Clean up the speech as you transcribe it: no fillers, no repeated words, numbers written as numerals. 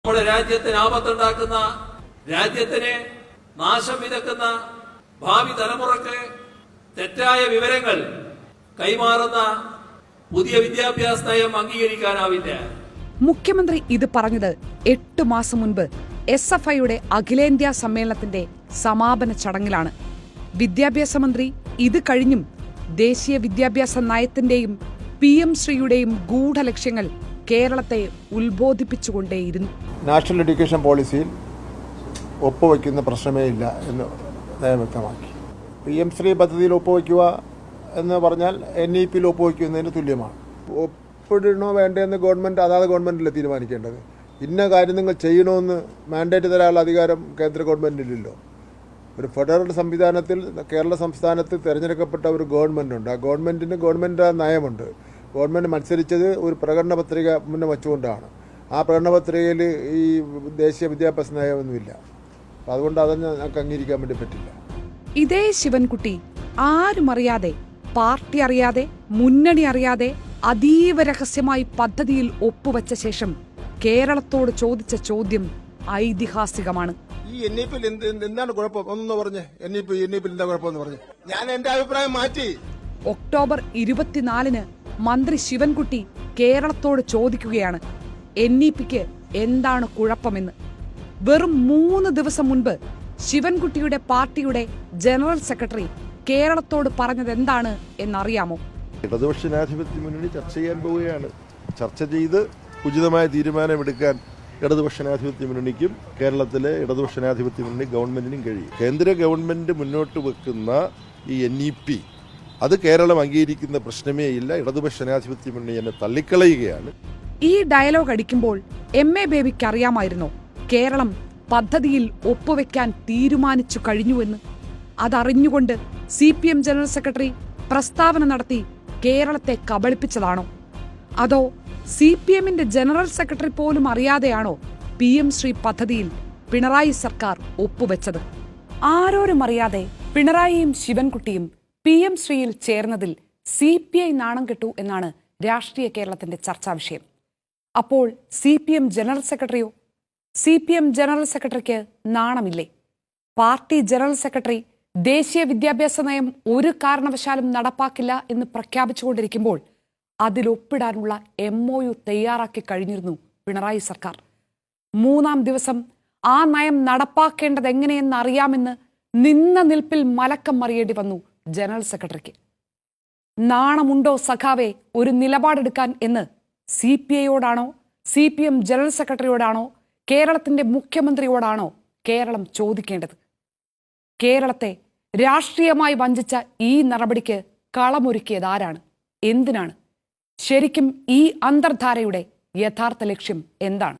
നമ്മുടെ രാജ്യത്തിന് ആപത്തുണ്ടാക്കുന്ന, രാജ്യത്തിന് നാശം വിതക്കുന്ന, ഭാവി തലമുറക്ക് തെറ്റായ വിവരങ്ങൾ കൈമാറുന്ന പുതിയ വിദ്യാഭ്യാസ നയം അംഗീകരിക്കാനാവില്ല. മുഖ്യമന്ത്രി ഇത് പറഞ്ഞത് 8 മാസം മുൻപ് SFIയുടെ അഖിലേന്ത്യാ സമ്മേളനത്തിന്റെ സമാപന ചടങ്ങിലാണ്. വിദ്യാഭ്യാസ മന്ത്രി ഇത് കഴിഞ്ഞും ദേശീയ വിദ്യാഭ്യാസ നയത്തിന്റെയും PM ശ്രീയുടെയും ഗൂഢലക്ഷ്യങ്ങൾ കേരളത്തെ ഉത്ബോധിപ്പിച്ചുകൊണ്ടേയിരുന്നു. നാഷണൽ എഡ്യൂക്കേഷൻ പോളിസിയിൽ ഒപ്പുവയ്ക്കുന്ന പ്രശ്നമേ ഇല്ല എന്ന് നയം വ്യക്തമാക്കി. PM ശ്രീ പദ്ധതിയിൽ ഒപ്പുവയ്ക്കുക എന്ന് പറഞ്ഞാൽ NEPയിൽ ഒപ്പുവയ്ക്കുന്നതിന് തുല്യമാണ്. ഒപ്പിടണോ വേണ്ടതെന്ന് അതാത് ഗവൺമെൻറ്റിൽ തീരുമാനിക്കേണ്ടത്. ഇന്ന കാര്യം നിങ്ങൾ ചെയ്യണമെന്ന് മാൻഡേറ്റ് തരാനുള്ള അധികാരം കേന്ദ്ര ഗവൺമെൻറ്റിലില്ലല്ലോ. ഒരു ഫെഡറൽ സംവിധാനത്തിൽ കേരള സംസ്ഥാനത്ത് തിരഞ്ഞെടുക്കപ്പെട്ട ഒരു ഗവൺമെൻറ്റുണ്ട്. ആ ഗവൺമെൻറ് നയമുണ്ട്. ഗവൺമെൻറ് മത്സരിച്ചത് ഒരു പ്രകടന പത്രിക മുന്നേ വച്ചുകൊണ്ടാണ്. ആ പ്രകടന പത്രികയിൽ ഈ ദേശീയ വിദ്യാഭ്യാസ നയമൊന്നുമില്ല. അതുകൊണ്ട് അതൊന്നും ഞങ്ങൾക്ക് അംഗീകരിക്കാൻ വേണ്ടി പറ്റില്ല. ഇതേ ശിവൻകുട്ടി ആരും അറിയാതെ, പാർട്ടി അറിയാതെ, മുന്നണി അറിയാതെ അതീവ രഹസ്യമായി പദ്ധതിയിൽ ഒപ്പുവെച്ച ശേഷം കേരളത്തോട് ചോദിച്ച ചോദ്യം ഐതിഹാസികമാണ്. ഈ NEPയിൽ എന്താണ് കുഴപ്പം ഒന്ന് പറഞ്ഞേ. NEPയിൽ എന്താ കുഴപ്പമെന്ന് പറഞ്ഞേ. ഞാൻ എന്റെ അഭിപ്രായം മാറ്റി. ഒക്ടോബർ 24 മന്ത്രി ശിവൻകുട്ടി കേരളത്തോട് ചോദിക്കുകയാണ് NEPക്ക് എന്താണ് കുഴപ്പമെന്ന്. വെറും 3 ദിവസം മുൻപ് ശിവൻകുട്ടിയുടെ പാർട്ടിയുടെ ജനറൽ സെക്രട്ടറി കേരളത്തോട് പറഞ്ഞത് എന്താണ് എന്നറിയാമോ? ഇടതുപക്ഷ ജനാധിപത്യ മുന്നണി ചർച്ച ചെയ്യാൻ പോവുകയാണ്. ചർച്ച ചെയ്ത് ഉചിതമായ തീരുമാനമെടുക്കാൻ ഇടതുപക്ഷ ജനാധിപത്യ മുന്നണിക്കും കേരളത്തിലെ ഇടതുപക്ഷ ജനാധിപത്യ മുന്നണി ഗവൺമെന്റിനും കഴിയും. കേന്ദ്ര ഗവൺമെന്റ് മുന്നോട്ട് വെക്കുന്ന ഈ NEP അത് കേരളം അംഗീകരിക്കുന്ന പ്രശ്നമേ ഇല്ല. ഇടതുപക്ഷ ജനാധിപത്യ മുന്നണി എന്നെ തള്ളിക്കളയുകയാണ്. ഈ ഡയലോഗ് അടിക്കുമ്പോൾ MA ബേബിക്ക് അറിയാമായിരുന്നോ കേരളം പദ്ധതിയിൽ ഒപ്പുവെക്കാൻ തീരുമാനിച്ചു കഴിഞ്ഞുവെന്ന്? അതറിഞ്ഞുകൊണ്ട് CPM ജനറൽ സെക്രട്ടറി പ്രസ്താവന നടത്തി കേരളത്തെ കബളിപ്പിച്ചതാണോ? അതോ CPMന്റെ ജനറൽ സെക്രട്ടറി പോലും അറിയാതെയാണോ PM ശ്രീ പദ്ധതിയിൽ പിണറായി സർക്കാർ ഒപ്പുവെച്ചത്? ആരോരും അറിയാതെ പിണറായിയും ശിവൻകുട്ടിയും PM ശ്രീയിൽ ചേർന്നതിൽ CPI നാണം കെട്ടു എന്നാണ് രാഷ്ട്രീയ കേരളത്തിന്റെ ചർച്ചാ വിഷയം. അപ്പോൾ CPM ജനറൽ സെക്രട്ടറിയോ? CPM ജനറൽ സെക്രട്ടറിക്ക് നാണമില്ലേ? പാർട്ടി ജനറൽ സെക്രട്ടറി ദേശീയ വിദ്യാഭ്യാസ നയം ഒരു കാരണവശാലും നടപ്പാക്കില്ല എന്ന് പ്രഖ്യാപിച്ചുകൊണ്ടിരിക്കുമ്പോൾ അതിലൊപ്പിടാനുള്ള MOU തയ്യാറാക്കി കഴിഞ്ഞിരുന്നു പിണറായി സർക്കാർ. 3-ാം ദിവസം ആ നയം നടപ്പാക്കേണ്ടത് എങ്ങനെയെന്ന് അറിയാമെന്ന് നിന്ന നിൽപ്പിൽ മലക്കം മറിയേണ്ടി വന്നു ജനറൽ സെക്രട്ടറിക്ക്. നാണമുണ്ടോ സഖാവെ ഒരു നിലപാടെടുക്കാൻ എന്ന് CPIയോടാണോ, CPM ജനറൽ സെക്രട്ടറിയോടാണോ, കേരളത്തിന്റെ മുഖ്യമന്ത്രിയോടാണോ കേരളം ചോദിക്കേണ്ടത്? കേരളത്തെ രാഷ്ട്രീയമായി വഞ്ചിച്ച ഈ നടപടിക്ക് കളമൊരുക്കിയത് ആരാണ്? എന്തിനാണ്? ശരിക്കും ഈ അന്തർധാരയുടെ യഥാർത്ഥ ലക്ഷ്യം എന്താണ്?